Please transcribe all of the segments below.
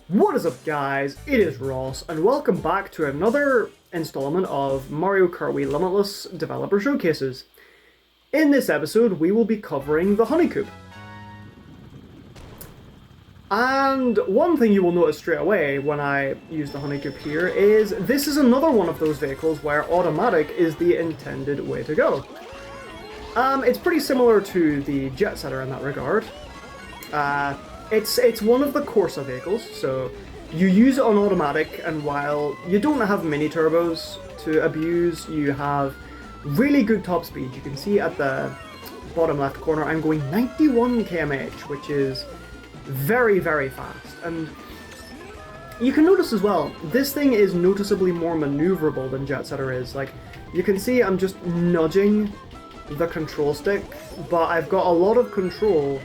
What is up, guys? It is Ross, and welcome back to another installment of Mario Kart Wii Limitless Developer Showcases. In this episode, we will be covering the HONEYCOUPE. And one thing you will notice straight away when I use the HONEYCOUPE here is this is another one of those vehicles where automatic is the intended way to go. It's pretty similar to the Jet Setter in that regard. It's one of the Corsa vehicles, so you use it on automatic, and while you don't have mini turbos to abuse, you have really good top speed. You can see at the bottom left corner I'm going 91 km/h, which is very, very fast. And you can notice as well, this thing is noticeably more maneuverable than Jet Setter is. Like, you can see I'm just nudging the control stick, but I've got a lot of control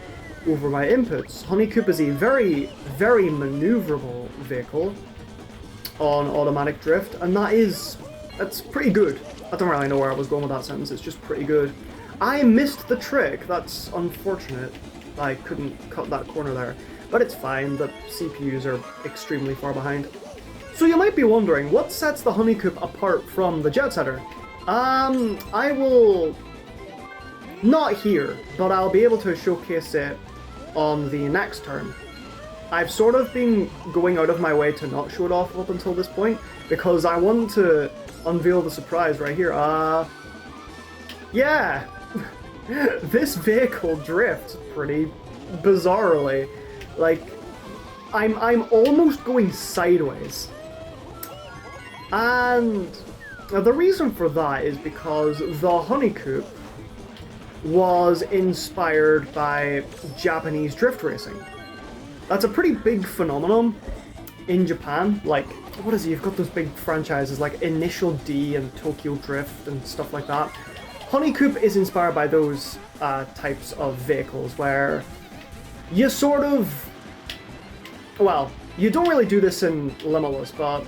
over my inputs. HONEYCOUPE is a very, very maneuverable vehicle on automatic drift, and that's pretty good. I don't really know where I was going with that sentence, it's just pretty good. I missed the trick, that's unfortunate. I couldn't cut that corner there, but it's fine, the CPUs are extremely far behind. So you might be wondering, what sets the HONEYCOUPE apart from the Jet Setter? I will... not here, but I'll be able to showcase it on the next turn. I've sort of been going out of my way to not show it off up until this point, because I want to unveil the surprise right here. Yeah! This vehicle drifts pretty bizarrely. Like, I'm almost going sideways. And the reason for that is because the HONEYCOUPE was inspired by Japanese drift racing. That's a pretty big phenomenon in Japan. Like, what is it? You've got those big franchises like Initial D and Tokyo Drift and stuff like that. HONEYCOUPE is inspired by those types of vehicles where you sort of... well, you don't really do this in Limitless, but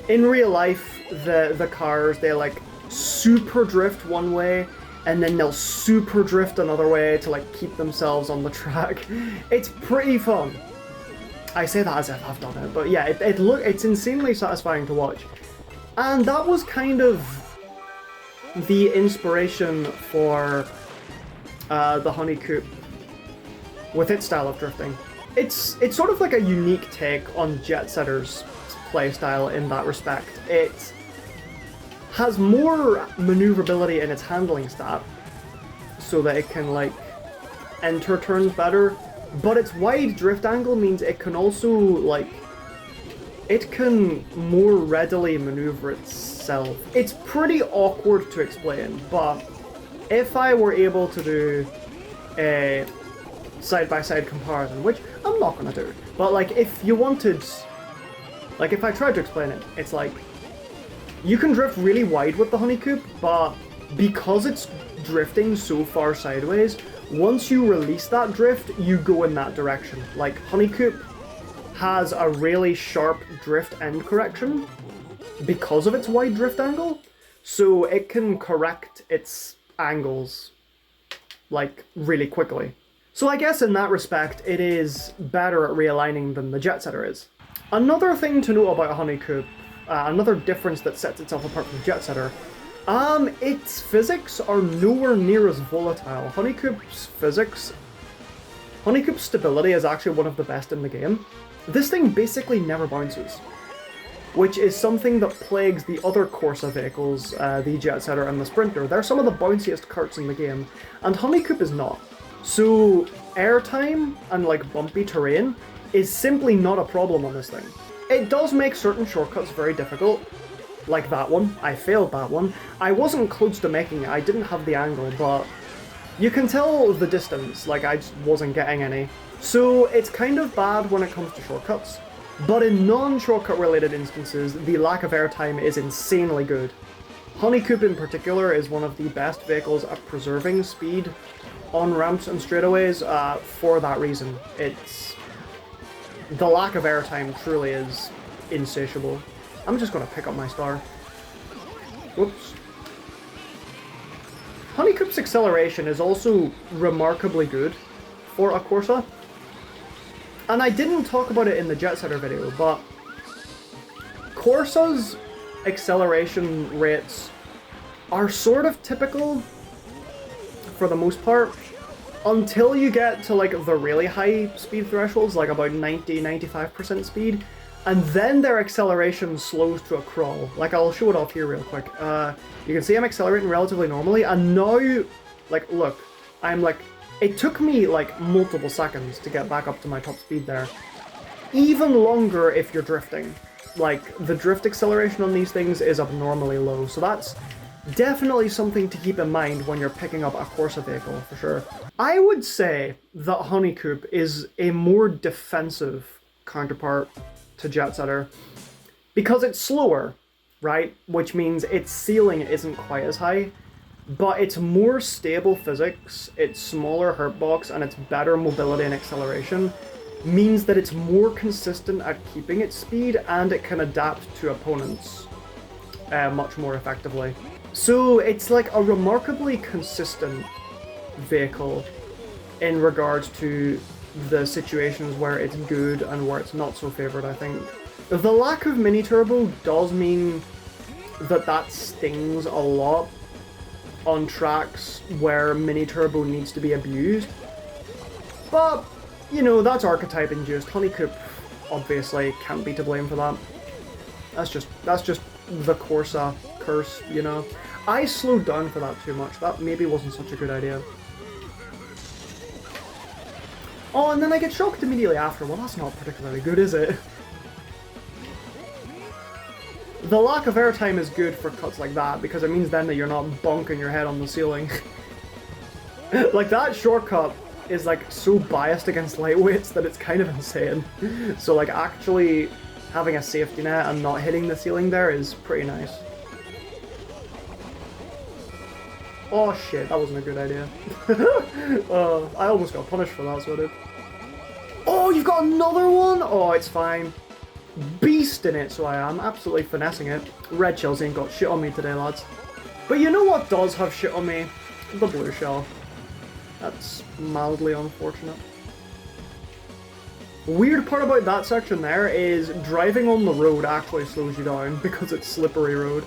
in real life, the cars, they like super drift one way, and then they'll super drift another way to like keep themselves on the track. It's pretty fun. I say that as if I've done it, but yeah, it's insanely satisfying to watch. And that was kind of the inspiration for the HONEYCOUPE with its style of drifting. It's sort of like a unique take on Jet Setter's playstyle in that respect. It has more maneuverability in its handling stat, so that it can like enter turns better, but its wide drift angle means it can also like, it can more readily maneuver itself. It's pretty awkward to explain, but if I were able to do a side-by-side comparison, which I'm not gonna do, but like if you wanted, like if I tried to explain it, it's like, you can drift really wide with the HONEYCOUPE, but because it's drifting so far sideways, once you release that drift, you go in that direction. Like, HONEYCOUPE has a really sharp drift end correction because of its wide drift angle, so it can correct its angles, like, really quickly. So I guess in that respect, it is better at realigning than the Jet Setter is. Another thing to note about HONEYCOUPE, another difference that sets itself apart from Jet Setter, its physics are nowhere near as volatile. HONEYCOUPE's stability is actually one of the best in the game. This thing basically never bounces, which is something that plagues the other Corsa vehicles, the Jet Setter and the Sprinter. They're some of the bounciest karts in the game, and HONEYCOUPE is not. So airtime and like bumpy terrain is simply not a problem on this thing. It does make certain shortcuts very difficult, like that one. I failed that one. I wasn't close to making it, I didn't have the angle, but you can tell the distance, like I just wasn't getting any. So it's kind of bad when it comes to shortcuts, but in non-shortcut related instances, the lack of airtime is insanely good. HONEYCOUPE in particular is one of the best vehicles at preserving speed on ramps and straightaways for that reason. The lack of airtime truly is insatiable. I'm just going to pick up my star. Whoops. HONEYCOUPE's acceleration is also remarkably good for a Corsa. And I didn't talk about it in the Jet Setter video, but Corsa's acceleration rates are sort of typical for the most part until you get to like the really high speed thresholds, like about 90-95% speed, and then their acceleration slows to a crawl. Like, I'll show it off here real quick. You can see I'm accelerating relatively normally, and now, like, look, I'm like, it took me like multiple seconds to get back up to my top speed there. Even longer if you're drifting. Like, the drift acceleration on these things is abnormally low, so that's definitely something to keep in mind when you're picking up a Corsa vehicle, for sure. I would say that HONEYCOUPE is a more defensive counterpart to Jet Setter because it's slower, right? Which means its ceiling isn't quite as high, but it's more stable physics, it's smaller hurtbox, and its better mobility and acceleration means that it's more consistent at keeping its speed, and it can adapt to opponents much more effectively. So it's like a remarkably consistent vehicle in regards to the situations where it's good and where it's not so favoured, I think. The lack of mini turbo does mean that that stings a lot on tracks where mini turbo needs to be abused. But, you know, that's archetype induced. HONEYCOUPE obviously can't be to blame for that. That's just the Corsa curse, you know. I slowed down for that too much. That maybe wasn't such a good idea. Oh, and then I get shocked immediately after. Well, that's not particularly good, is it? The lack of airtime is good for cuts like that, because it means then that you're not bonking your head on the ceiling. Like, that shortcut is, like, so biased against lightweights that it's kind of insane. So, like, actually having a safety net and not hitting the ceiling there is pretty nice. Oh shit, that wasn't a good idea. I almost got punished for that, so I did. Oh, you've got another one? Oh, it's fine. Beast in it, so I am. Absolutely finessing it. Red shells ain't got shit on me today, lads. But you know what does have shit on me? The blue shell. That's mildly unfortunate. Weird part about that section there is driving on the road actually slows you down because it's slippery road.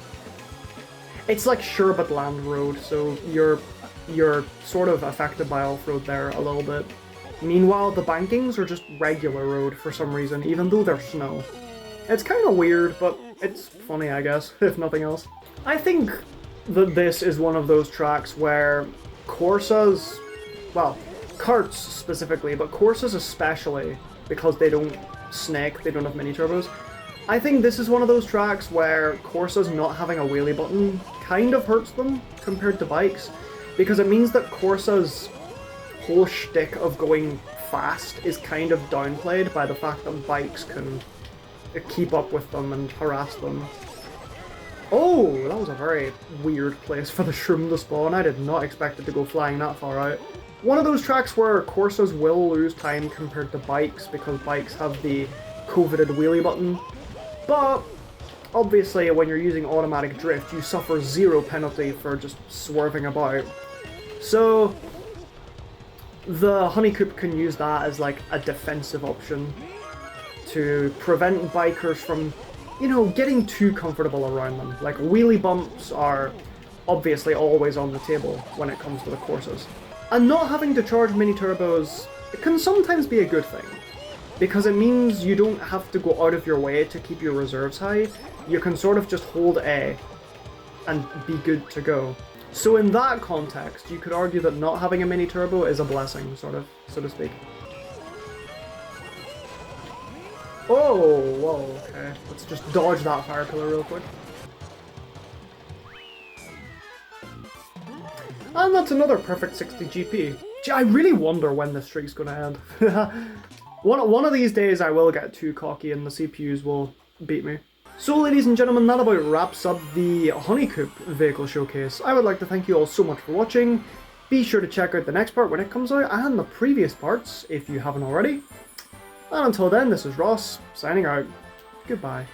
It's like Sherbetland Road, so you're sort of affected by off-road there a little bit. Meanwhile, the bankings are just regular road for some reason, even though they're snow. It's kind of weird, but it's funny, I guess, if nothing else. I think that this is one of those tracks where Corsas, well, karts specifically, but Corsas especially, because they don't snake, they don't have mini turbos. I think this is one of those tracks where Corsas not having a wheelie button kind of hurts them compared to bikes, because it means that Corsa's whole shtick of going fast is kind of downplayed by the fact that bikes can keep up with them and harass them. Oh, that was a very weird place for the shroom to spawn. I did not expect it to go flying that far out. One of those tracks where Corsas will lose time compared to bikes because bikes have the coveted wheelie button. But obviously when you're using automatic drift, you suffer zero penalty for just swerving about. So the HONEYCOUPE can use that as like a defensive option to prevent bikers from, you know, getting too comfortable around them. Like, wheelie bumps are obviously always on the table when it comes to the Corsas. And not having to charge mini turbos, it can sometimes be a good thing, because it means you don't have to go out of your way to keep your reserves high. You can sort of just hold A and be good to go. So in that context, you could argue that not having a mini turbo is a blessing, sort of, so to speak. Oh, whoa, okay. Let's just dodge that fire pillar real quick. And that's another perfect 60 GP. Gee, I really wonder when this streak's gonna end. One of these days I will get too cocky and the CPUs will beat me. So ladies and gentlemen, that about wraps up the HONEYCOUPE vehicle showcase. I would like to thank you all so much for watching. Be sure to check out the next part when it comes out, and the previous parts if you haven't already. And until then, this is Ross, signing out. Goodbye.